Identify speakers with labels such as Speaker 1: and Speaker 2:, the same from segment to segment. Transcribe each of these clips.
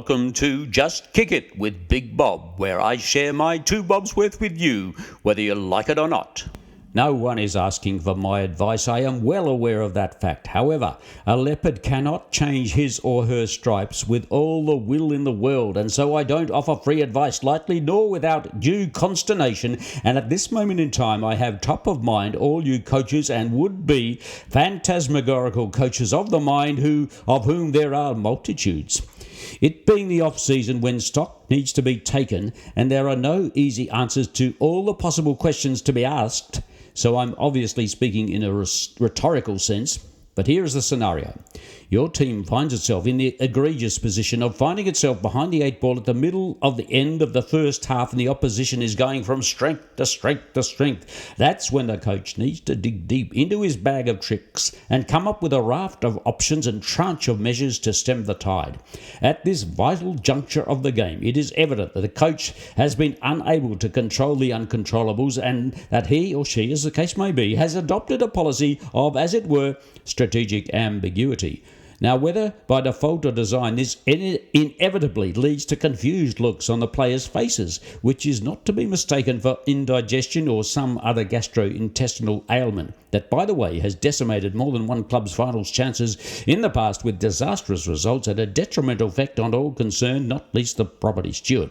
Speaker 1: Welcome to Just Kick It with Big Bob, where I share my 2 bobs worth with you, whether you like it or not. No one is asking for my advice. I am well aware of that fact. However, a leopard cannot change his or her stripes with all the will in the world, and so I don't offer free advice lightly nor without due consternation. And at this moment in time, I have top of mind all you coaches and would-be phantasmagorical coaches of the mind of whom there are multitudes. It being the off-season when stock needs to be taken and there are no easy answers to all the possible questions to be asked, so I'm obviously speaking in a rhetorical sense, but here is the scenario. Your team finds itself in the egregious position of finding itself behind the 8 ball at the middle of the end of the first half, and the opposition is going from strength to strength to strength. That's when the coach needs to dig deep into his bag of tricks and come up with a raft of options and tranche of measures to stem the tide. At this vital juncture of the game, it is evident that the coach has been unable to control the uncontrollables, and that he or she, as the case may be, has adopted a policy of, as it were, strategic ambiguity. Now, whether by default or design, this inevitably leads to confused looks on the players' faces, which is not to be mistaken for indigestion or some other gastrointestinal ailment that, by the way, has decimated more than one club's finals chances in the past with disastrous results and a detrimental effect on all concerned, not least the property steward.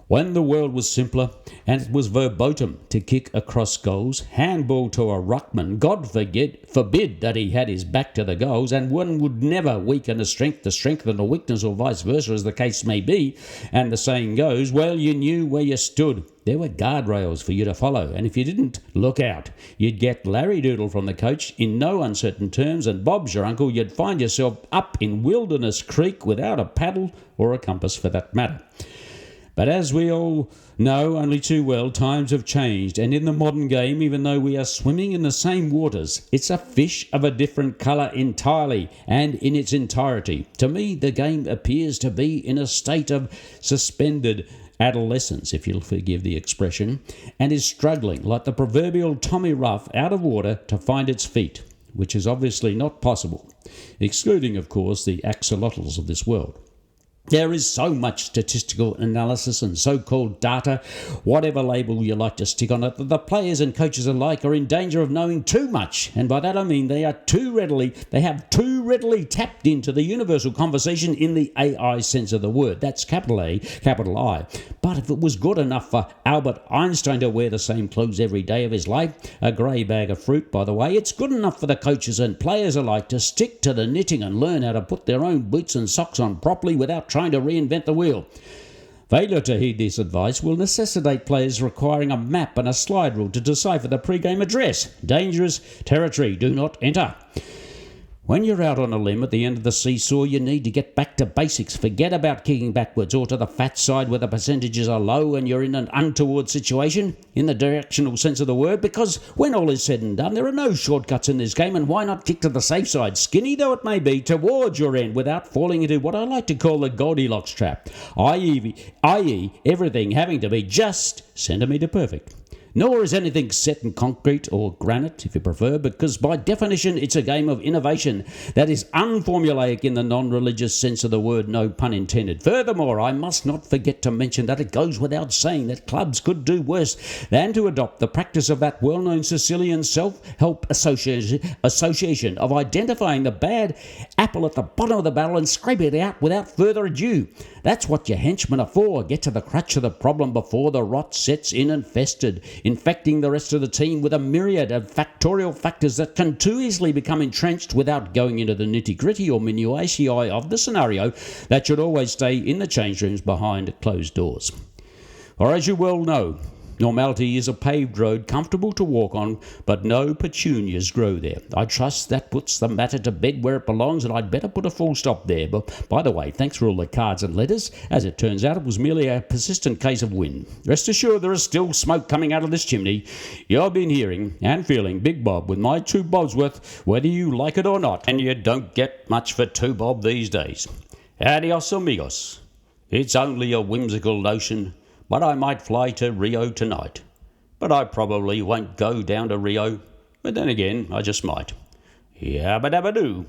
Speaker 1: When the world was simpler and it was verboten to kick across goals, handball to a ruckman, God forbid that he had his back to the goals, and one would never weaken a strength to strengthen a weakness or vice versa as the case may be, and the saying goes, well, you knew where you stood. There were guardrails for you to follow, and if you didn't look out, you'd get Larry Doodle from the coach in no uncertain terms, and Bob's your uncle. You'd find yourself up in Wilderness Creek without a paddle or a compass for that matter. But as we all know only too well, times have changed, and in the modern game, even though we are swimming in the same waters, it's a fish of a different colour entirely and in its entirety. To me, the game appears to be in a state of suspended adolescence, if you'll forgive the expression, and is struggling like the proverbial Tommy Rough out of water to find its feet, which is obviously not possible, excluding, of course, the axolotls of this world. There is so much statistical analysis and so-called data, whatever label you like to stick on it, that the players and coaches alike are in danger of knowing too much. And by that I mean they have too readily tapped into the universal conversation in the AI sense of the word. That's capital A, capital I. But if it was good enough for Albert Einstein to wear the same clothes every day of his life, a grey bag of fruit, by the way, it's good enough for the coaches and players alike to stick to the knitting and learn how to put their own boots and socks on properly without trying to reinvent the wheel. Failure to heed this advice will necessitate players requiring a map and a slide rule to decipher the pre-game address. Dangerous territory, do not enter. When you're out on a limb at the end of the seesaw, you need to get back to basics. Forget about kicking backwards or to the fat side where the percentages are low and you're in an untoward situation, in the directional sense of the word, because when all is said and done, there are no shortcuts in this game, and why not kick to the safe side, skinny though it may be, towards your end without falling into what I like to call the Goldilocks trap, i.e. everything having to be just centimetre perfect. Nor is anything set in concrete or granite, if you prefer, because by definition it's a game of innovation that is unformulaic in the non-religious sense of the word, no pun intended. Furthermore, I must not forget to mention that it goes without saying that clubs could do worse than to adopt the practice of that well-known Sicilian self-help association of identifying the bad apple at the bottom of the barrel and scrape it out without further ado. That's what your henchmen are for. Get to the crutch of the problem before the rot sets in and festered, infecting the rest of the team with a myriad of factorial factors that can too easily become entrenched without going into the nitty-gritty or minutiae of the scenario that should always stay in the change rooms behind closed doors. Or as you well know, normality is a paved road comfortable to walk on, but no petunias grow there. I trust that puts the matter to bed where it belongs, and I'd better put a full stop there. But by the way, thanks for all the cards and letters. As it turns out, it was merely a persistent case of wind. Rest assured there is still smoke coming out of this chimney. You've been hearing and feeling Big Bob with my 2 bobs worth, whether you like it or not, and you don't get much for 2 bob these days. Adios amigos. It's only a whimsical notion, but I might fly to Rio tonight. But I probably won't go down to Rio. But then again, I just might. Yabba dabba doo.